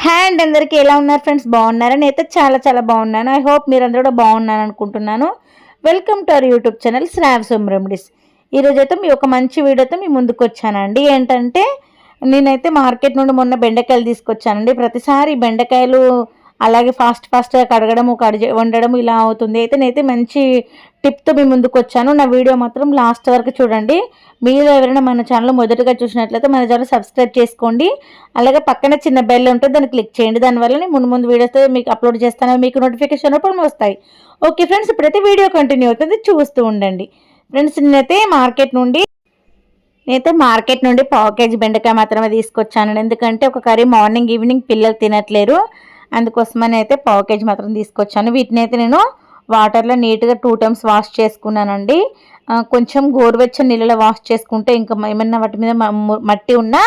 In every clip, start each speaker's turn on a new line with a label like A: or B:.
A: Hi అండి, అందరికీ ఎలా ఉన్నారు ఫ్రెండ్స్? బాగున్నారా? నేనైతే చాలా చాలా బాగున్నాను. ఐ హోప్ మీరందరూ కూడా బాగున్నాను అనుకుంటున్నాను. Welcome to our YouTube channel Shravs home remedies. ఈరోజైతే మీ ఒక మంచి వీడియోతో మీ ముందుకు వచ్చానండి. ఏంటంటే నేనైతే మార్కెట్ నుండి మొన్న బెండకాయలు తీసుకొచ్చానండి. ప్రతిసారి బెండకాయలు అలాగే ఫాస్ట్గా కడగడము వండడం ఇలా అవుతుంది. అయితే నేనైతే మంచి టిప్తో మీ ముందుకు వచ్చాను. నా వీడియో మాత్రం లాస్ట్ వరకు చూడండి. మీరు ఎవరైనా మన ఛానల్ మొదటగా చూసినట్లయితే మన ఛానల్ సబ్స్క్రైబ్ చేసుకోండి. అలాగే పక్కన చిన్న బెల్ ఉంటుంది, దాన్ని క్లిక్ చేయండి. దానివల్ల నేను ముందు వీడియోస్ మీకు అప్లోడ్ చేస్తాను, మీకు నోటిఫికేషన్ రూపంలో వస్తాయి. ఓకే ఫ్రెండ్స్, ఇప్పుడైతే వీడియో కంటిన్యూ అవుతుంది, చూస్తూ ఉండండి. ఫ్రెండ్స్, నేనైతే మార్కెట్ నుండి పావు కేజీ బెండకాయ మాత్రమే తీసుకొచ్చాను. ఎందుకంటే ఒక కర్రీ మార్నింగ్ ఈవినింగ్ పిల్లలు తినట్లేరు, అందుకోసమని అయితే పావు కేజీ మాత్రం తీసుకొచ్చాను. వీటిని అయితే నేను వాటర్లో నీట్గా 2 times వాష్ చేసుకున్నానండి. కొంచెం గోరువెచ్చని నీళ్ళలో వాష్ చేసుకుంటే ఇంకా ఏమన్నా వాటి మీద మట్టి ఉన్నా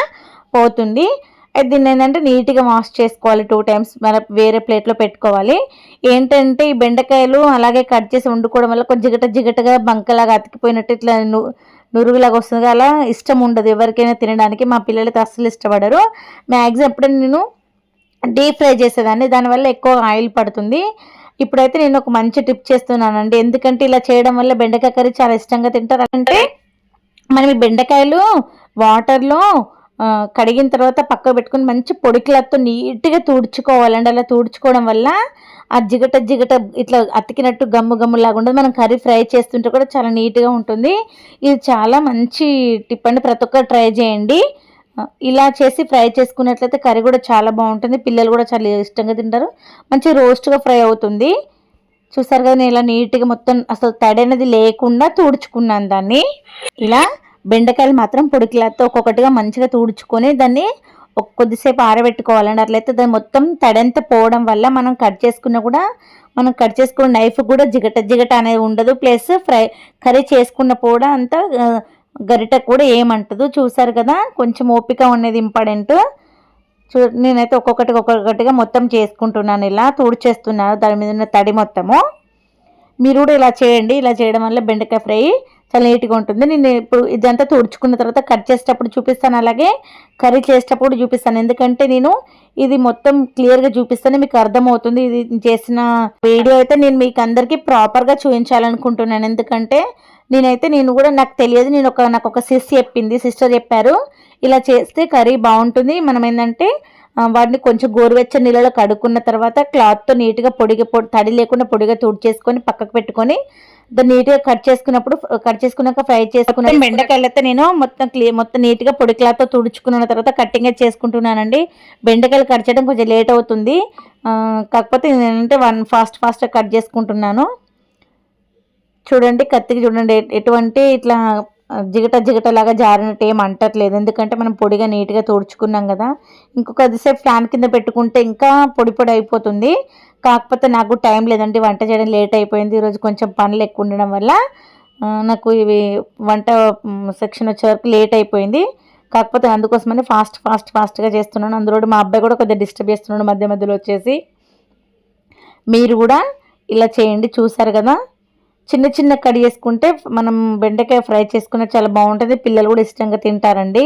A: పోతుంది. అయితే దీన్ని ఏంటంటే నీట్గా వాష్ చేసుకోవాలి 2 times, మన వేరే ప్లేట్లో పెట్టుకోవాలి. ఏంటంటే ఈ బెండకాయలు అలాగే కట్ చేసి వండుకోవడం వల్ల కొంచెం జిగటగా బంకలాగా అతికిపోయినట్టు ఇట్లా నురుగులాగా వస్తుంది. అలా ఇష్టం ఉండదు ఎవరికైనా తినడానికి. మా పిల్లలైతే అస్సలు ఇష్టపడరు. మ్యాక్సిమం ఎప్పుడైనా నేను డీప్ ఫ్రై చేసేదాన్ని, దానివల్ల ఎక్కువ ఆయిల్ పడుతుంది. ఇప్పుడైతే నేను ఒక మంచి టిప్ చేస్తున్నానండి. ఎందుకంటే ఇలా చేయడం వల్ల బెండకాయ కర్రీ చాలా ఇష్టంగా తింటారు. అంటే మనం ఈ బెండకాయలు వాటర్లో కడిగిన తర్వాత పక్కకు పెట్టుకుని మంచి పొడి క్లాత్తో నీట్గా తుడుచుకోవాలండి. అలా తుడుచుకోవడం వల్ల ఆ జిగట ఇట్లా అతికినట్టు గమ్ము లాగా ఉండదు. మనం కర్రీ ఫ్రై చేస్తుంటే కూడా చాలా నీట్గా ఉంటుంది. ఇది చాలా మంచి టిప్ అండి, ప్రతి ఒక్కరు ట్రై చేయండి. ఇలా చేసి ఫ్రై చేసుకున్నట్లయితే కర్రీ కూడా చాలా బాగుంటుంది. పిల్లలు కూడా చాలా ఇష్టంగా తింటారు. మంచి రోస్ట్గా ఫ్రై అవుతుంది. చూసారు కదా, నేను ఇలా నీట్గా మొత్తం అసలు తడి అనేది లేకుండా తుడుచుకున్నాను దాన్ని. ఇలా బెండకాయలు మాత్రం పొడి క్లాత్తో ఒక్కొక్కటిగా మంచిగా తుడుచుకొని దాన్ని కొద్దిసేపు ఆరబెట్టుకోవాలండి. అట్లయితే దాన్ని మొత్తం తడంతా పోవడం వల్ల మనం కట్ చేసుకున్న నైఫ్ కూడా జిగట అనేది ఉండదు. ప్లస్ కర్రీ చేసుకున్నప్పుడు కూడా అంతా గరిట కూడా ఏమంటదు. చూసారు కదా, కొంచెం ఓపిక అనేది ఇంపార్టెంట్. నేనైతే ఒక్కొక్కటిగా మొత్తం చేసుకుంటున్నాను, ఇలా తుడిచేస్తున్నాను దాని మీద ఉన్న తడి మొత్తము. మీరు కూడా ఇలా చేయండి. ఇలా చేయడం వల్ల బెండకాయ ఫ్రై చాలా నీట్గా ఉంటుంది. నేను ఇప్పుడు ఇదంతా తుడుచుకున్న తర్వాత కట్ చేసేటప్పుడు చూపిస్తాను, అలాగే కర్రీ చేసేటప్పుడు చూపిస్తాను. ఎందుకంటే నేను ఇది మొత్తం క్లియర్గా చూపిస్తాను, మీకు అర్థమవుతుంది. ఇది చేసిన వీడియో అయితే నేను మీకు అందరికీ ప్రాపర్గా చూపించాలనుకుంటున్నాను. ఎందుకంటే నేను కూడా నాకు తెలియదు, నాకు ఒక సిస్టర్ చెప్పారు ఇలా చేస్తే కర్రీ బాగుంటుంది. మనం ఏంటంటే వాటిని కొంచెం గోరువెచ్చని నీళ్ళలో కడుక్కున్న తర్వాత క్లాత్తో నీట్గా తడి లేకుండా పొడిగా తుడిచేసుకొని పక్కకు పెట్టుకొని దాన్ని నీట్గా కట్ చేసుకున్నాక ఫ్రై చేసుకున్న బెండకాయలు అయితే నేను మొత్తం నీట్గా పొడి క్లాత్తో తుడుచుకున్న తర్వాత కట్టింగ్ చేసుకుంటున్నానండి. బెండకాయలు కట్ చేయడం కొంచెం లేట్ అవుతుంది, కాకపోతే నేనంటే ఫాస్ట్గా కట్ చేసుకుంటున్నాను. చూడండి, కత్తికి చూడండి ఎటువంటి ఇట్లా జిగటలాగా జారినట్టు ఏం అంటట్లేదు. ఎందుకంటే మనం పొడిగా నీట్గా తుడుచుకున్నాం కదా. ఇంకొకసేపు ఫ్యాన్ కింద పెట్టుకుంటే ఇంకా పొడి అయిపోతుంది. కాకపోతే నాకు టైం లేదండి, వంట చేయడం లేట్ అయిపోయింది. ఈరోజు కొంచెం పనులు ఎక్కువ ఉండడం వల్ల నాకు ఇవి వంట సెక్షన్ వచ్చే వరకు లేట్ అయిపోయింది. కాకపోతే అందుకోసమని ఫాస్ట్గా చేస్తున్నాను. అందులో మా అబ్బాయి కూడా కొద్దిగా డిస్టర్బ్ చేస్తున్నాడు మధ్యలో వచ్చేసి. మీరు కూడా ఇలా చేయండి. చూసారు కదా, చిన్న కట్ చేసుకుంటే మనం బెండకాయ ఫ్రై చేసుకునే చాలా బాగుంటుంది. పిల్లలు కూడా ఇష్టంగా తింటారండి.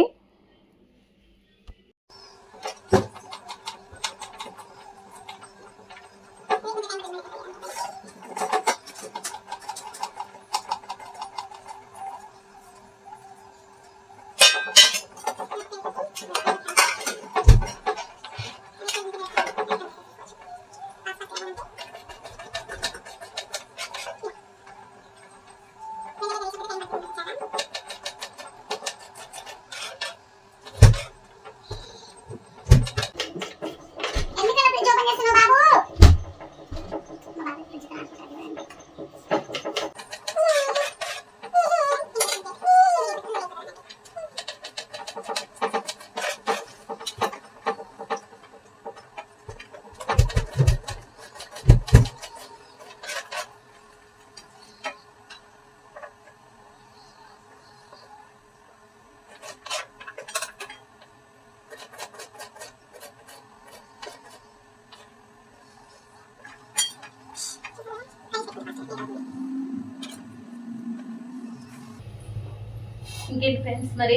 A: ఇంకేంటి ఫ్రెండ్స్, మరి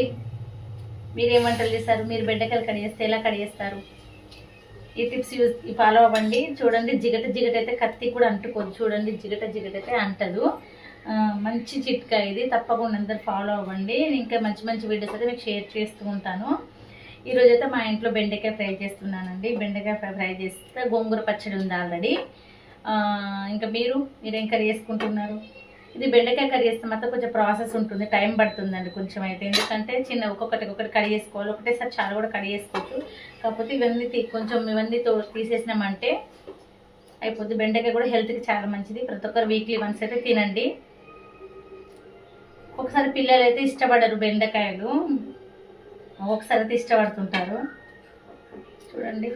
A: మీరేం వంటలు చేస్తారు? మీరు బెండకాయలు కడిగేస్తే ఎలా కడిగేస్తారు? ఈ టిప్స్ ఫాలో అవ్వండి. చూడండి జిగట జిగట అయితే కత్తి కూడా అంటుకోదు. చూడండి జిగట జిగట అయితే అంటదు. మంచి చిట్కా ఇది, తప్పకుండా అందరు ఫాలో అవ్వండి. ఇంకా మంచి మంచి వీడియోస్ అయితే మీకు షేర్ చేస్తూ ఉంటాను. ఈరోజు అయితే మా ఇంట్లో బెండకాయ ఫ్రై చేస్తున్నానండి. బెండకాయ ఫ్రై చేస్తే గోంగూర పచ్చడి ఉంది ఆల్రెడీ. ఇంకా మీరేం కర్రీ చేసుకుంటున్నారు? ఇది బెండకాయ కర్రీ చేస్తే మాత్రం కొంచెం ప్రాసెస్ ఉంటుంది, టైం పడుతుందండి కొంచెం అయితే. ఎందుకంటే ఒక్కొక్కటి కర్రీ చేసుకోవాలి. ఒకటేసారి చాలా కూడా కర్రీ చేసుకోవచ్చు. కాకపోతే ఇవన్నీ తీసేసినామంటే అయిపోద్ది. బెండకాయ కూడా హెల్త్కి చాలా మంచిది. ప్రతి ఒక్కరు వీక్లీ వన్స్ అయితే తినండి. ఒకసారి పిల్లలు అయితే ఇష్టపడరు బెండకాయలు, ఒకసారి అయితే ఇష్టపడుతుంటారు. చూడండి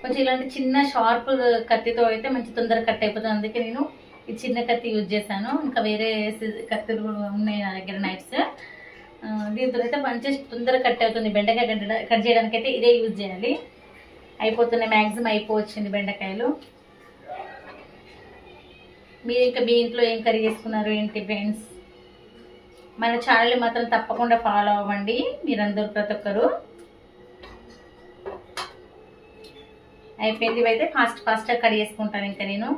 A: కొంచెం ఇలాంటి చిన్న షార్ప్ కత్తితో అయితే మంచి తొందరగా కట్ అయిపోతుంది. అందుకే నేను ఈ చిన్న కత్తి యూజ్ చేశాను. ఇంకా వేరే కత్తులు ఉన్నాయి నా దగ్గర, నైఫ్స్. దీంతో అయితే మంచి తొందరగా కట్ అవుతుంది. బెండకాయ కట్ చేయడానికి అయితే ఇదే యూజ్ చేయాలి. అయిపోతున్నాయి, మ్యాక్సిమం అయిపోవచ్చింది బెండకాయలు. మీరు ఇంకా మీ ఇంట్లో ఏం కర్రీ చేసుకున్నారు ఏంటి ఫ్రెండ్స్? మన ఛానల్ని మాత్రం తప్పకుండా ఫాలో అవ్వండి మీరందరూ, ప్రతి ఒక్కరు. అయిపోయింది. ఇవైతే ఫాస్ట్గా కర్రీ చేసుకుంటాను ఇంకా నేను.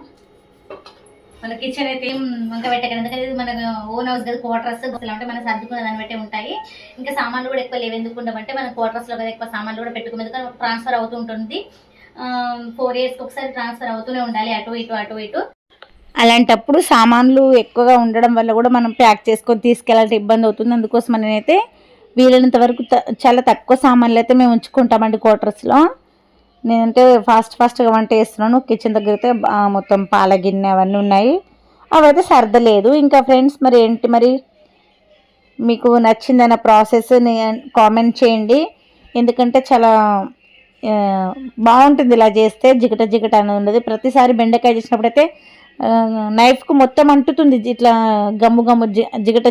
A: మన కిచెన్ అయితే ఏం వంక పెట్టకండి, ఎందుకంటే మన ఓన్ హౌస్ కదా, క్వార్టర్స్ అంటే మనం సర్దుకున్న దాన్ని బట్టే ఉంటాయి. ఇంకా సామాన్లు కూడా ఎక్కువ లేవు. ఎందుకు ఉండమంటే మన క్వార్టర్స్లో కదా ఎక్కువ సామాన్లు కూడా పెట్టుకుని, ఎందుకంటే ట్రాన్స్ఫర్ అవుతూ ఉంటుంది. 4 yearsకి ఒకసారి ట్రాన్స్ఫర్ అవుతూనే ఉండాలి, అటు ఇటు. అలాంటప్పుడు సామాన్లు ఎక్కువగా ఉండడం వల్ల కూడా మనం ప్యాక్ చేసుకొని తీసుకెళ్ళాలంటే ఇబ్బంది అవుతుంది. అందుకోసం నేనైతే వీలైనంత వరకు చాలా తక్కువ సామాన్లు అయితే మేము ఉంచుకుంటామండి క్వార్టర్స్లో. నేనంటే ఫాస్ట్గా వంట చేస్తున్నాను. కిచెన్ దగ్గర అయితే మొత్తం పాల గిన్నె అవన్నీ ఉన్నాయి, అవైతే సర్దలేదు. ఇంకా ఫ్రెండ్స్ మరి మీకు నచ్చిందన్న ప్రాసెస్ కామెంట్ చేయండి. ఎందుకంటే చాలా బాగుంటుంది ఇలా చేస్తే, జిగట అనేది ఉండదు. ప్రతిసారి బెండకాయ చేసినప్పుడైతే నైఫ్కు మొత్తం అంటుతుంది, ఇట్లా గమ్ము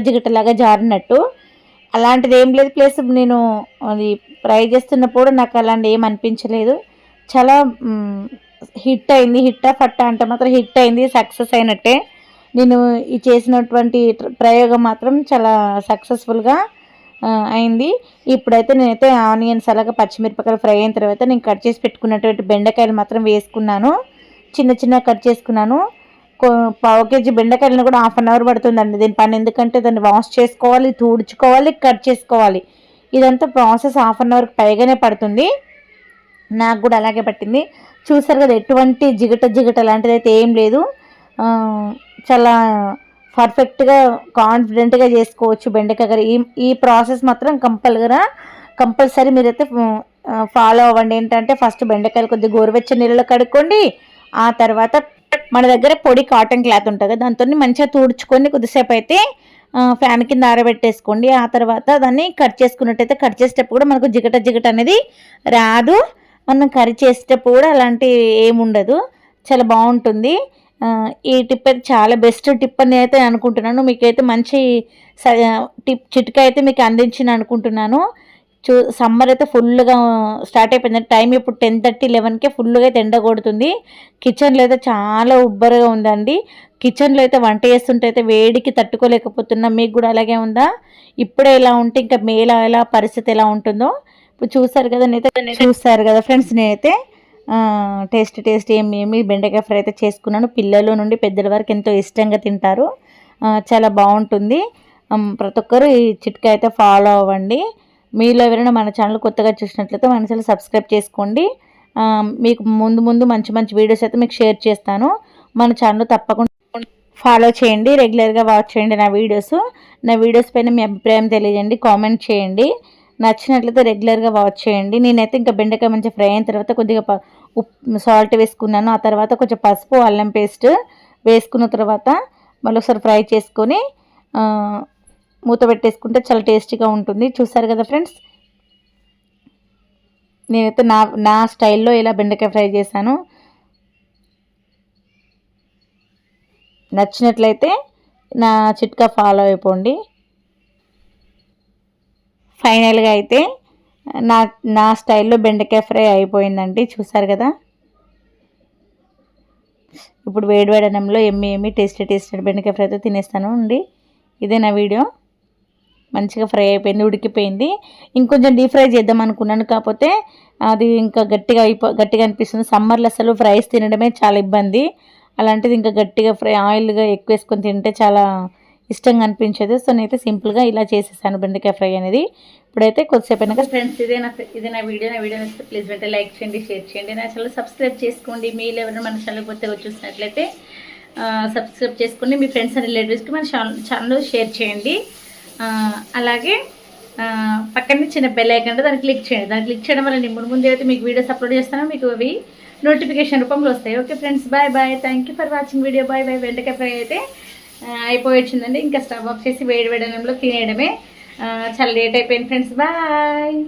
A: జిగటలాగా జారినట్టు. అలాంటిది ఏం లేదు. ప్లస్ నేను అది ఫ్రై చేస్తున్నప్పుడు నాకు అలాంటి ఏం అనిపించలేదు. చాలా హిట్ అయింది. హిట్టా ఫట్టా అంటే మాత్రం హిట్ అయింది, సక్సెస్ అయినట్టే. నేను ఈ చేసినటువంటి ప్రయోగం మాత్రం చాలా సక్సెస్ఫుల్గా అయింది. ఇప్పుడైతే నేనైతే ఆనియన్స్ అలాగే పచ్చిమిరపకాయలు ఫ్రై అయిన తర్వాత నేను కట్ చేసి పెట్టుకున్నటువంటి బెండకాయలు మాత్రం వేసుకున్నాను. చిన్న కట్ చేసుకున్నాను. 1/4 kg బెండకాయలను కూడా 1/2 hour పడుతుందండి దీని పని. ఎందుకంటే దాన్ని వాష్ చేసుకోవాలి, తుడుచుకోవాలి, కట్ చేసుకోవాలి. ఇదంతా ప్రాసెస్ 1/2 hourకి పైగానే పడుతుంది. నాకు కూడా అలాగే పట్టింది. చూసారు కదా, ఎటువంటి జిగట లాంటిది అయితే ఏం లేదు. చాలా పర్ఫెక్ట్గా కాన్ఫిడెంట్గా చేసుకోవచ్చు బెండకాయ కర్రీ. ఈ ప్రాసెస్ మాత్రం కంపల్సరీ మీరైతే ఫాలో అవ్వండి. ఏంటంటే ఫస్ట్ బెండకాయలు కొద్దిగా గోరువెచ్చని నీళ్ళలో కడుక్కోండి. ఆ తర్వాత మన దగ్గర పొడి కాటన్ క్లాత్ ఉంటుంది, దాంతో మంచిగా తుడుచుకొని కొద్దిసేపు అయితే ఫ్యాన్ కింద ఆరబెట్టేసుకోండి. ఆ తర్వాత దాన్ని కట్ చేసుకున్నట్టయితే కట్ చేసేటప్పుడు కూడా మనకు జిగట అనేది రాదు. మనం కర్రీ చేసేటప్పుడు కూడా అలాంటి ఏముండదు, చాలా బాగుంటుంది. ఈ టిప్ అయితే చాలా బెస్ట్ టిప్ అని అయితే అనుకుంటున్నాను. మీకైతే మంచి చిట్కా అయితే మీకు అందించిన అనుకుంటున్నాను. సమ్మర్ అయితే ఫుల్గా స్టార్ట్ అయిపోయింది. టైం ఇప్పుడు 10:30, 11కే ఫుల్గా అయితే ఎండ కొడుతుంది. కిచెన్లో అయితే చాలా ఉబ్బరగా ఉందండి. కిచెన్లో అయితే వంట చేస్తుంటే అయితే వేడికి తట్టుకోలేకపోతున్నా. మీకు కూడా అలాగే ఉందా? ఇప్పుడే ఇలా ఉంటే ఇంకా మేలో ఎలా పరిస్థితి ఎలా ఉంటుందో ఇప్పుడు చూస్తారు కదా ఫ్రెండ్స్. నేనైతే టేస్ట్ ఏమి బెండకాయ ఫ్రై అయితే చేసుకున్నాను. పిల్లల నుండి పెద్దల వరకు ఎంతో ఇష్టంగా తింటారు. చాలా బాగుంటుంది. ప్రతి ఒక్కరు ఈ చిట్కా అయితే ఫాలో అవ్వండి. మీలో ఎవరైనా మన ఛానల్ కొత్తగా చూసినట్లయితే మన ఛానల్ సబ్స్క్రైబ్ చేసుకోండి. మీకు ముందు మంచి వీడియోస్ అయితే మీకు షేర్ చేస్తాను. మన ఛానల్ తప్పకుండా ఫాలో చేయండి, రెగ్యులర్గా వాచ్ చేయండి నా వీడియోస్ పైన మీ అభిప్రాయం తెలియజేయండి, కామెంట్ చేయండి. నచ్చినట్లయితే రెగ్యులర్గా వాచ్ చేయండి. నేనైతే ఇంకా బెండకాయ మంచిగా ఫ్రై అయిన తర్వాత కొద్దిగా సాల్ట్ వేసుకున్నాను. ఆ తర్వాత కొంచెం పసుపు, అల్లం పేస్ట్ వేసుకున్న తర్వాత మళ్ళీ ఒకసారి ఫ్రై చేసుకొని మూత పెట్టేసుకుంటే చాలా టేస్టీగా ఉంటుంది. చూసారు కదా ఫ్రెండ్స్, నేనైతే నా స్టైల్లో ఇలా బెండకాయ ఫ్రై చేశాను. నచ్చినట్లయితే నా చిట్కా ఫాలో అయిపోండి. ఫైనల్గా అయితే నా స్టైల్లో బెండకాయ ఫ్రై అయిపోయిందండి. చూసారు కదా, ఇప్పుడు వేడి అన్నంలో ఎమ్మి టేస్టీ బెండకాయ ఫ్రైతో తినేస్తాను అండి. ఇదే నా వీడియో. మంచిగా ఫ్రై అయిపోయింది, ఉడికిపోయింది. ఇంకొంచెం డీప్ ఫ్రై చేద్దాం అనుకున్నాను, కాకపోతే అది ఇంకా గట్టిగా అనిపిస్తుంది. సమ్మర్లో అసలు ఫ్రైస్ తినడమే చాలా ఇబ్బంది. అలాంటిది ఇంకా గట్టిగా ఆయిల్గా ఎక్కువ వేసుకొని తింటే చాలా ఇష్టంగా అనిపించదు. సో నేనైతే సింపుల్గా ఇలా చేసేసాను బెండకాయ ఫ్రై అనేది. ఇప్పుడైతే కొద్దిసేపు అయినాక ఫ్రెండ్స్ ఇదే నా వీడియో నచ్చితే ప్లీజ్ వెంటనే లైక్ చేయండి, షేర్ చేయండి. నా ఛానల్ సబ్స్క్రైబ్ చేసుకోండి. మీరు ఎవరైనా మన ఛానల్ కొత్తగా చూసినట్లయితే సబ్స్క్రైబ్ చేసుకోండి. మీ ఫ్రెండ్స్ అండ్ రిలేటివ్స్కి మన ఛానల్ షేర్ చేయండి. అలాగే పక్కనే చిన్న బెల్ ఐకాన్ దాన్ని క్లిక్ చేయండి. దాన్ని క్లిక్ చేయడం వల్ల నేను ముందు అయితే మీకు వీడియోస్ అప్లోడ్ చేస్తానో మీకు అవి నోటిఫికేషన్ రూపంలో వస్తాయి. Okay friends, bye bye. Thank you for watching video. Bye bye. బెండకాయ ఫ్రై అయితే అయిపోయిందండి. ఇంకా స్టవ్ ఆఫ్ చేసి వేడి వేడనంలో తినేయడమే. చాలా లేట్ అయిపోయింది ఫ్రెండ్స్. బాయ్.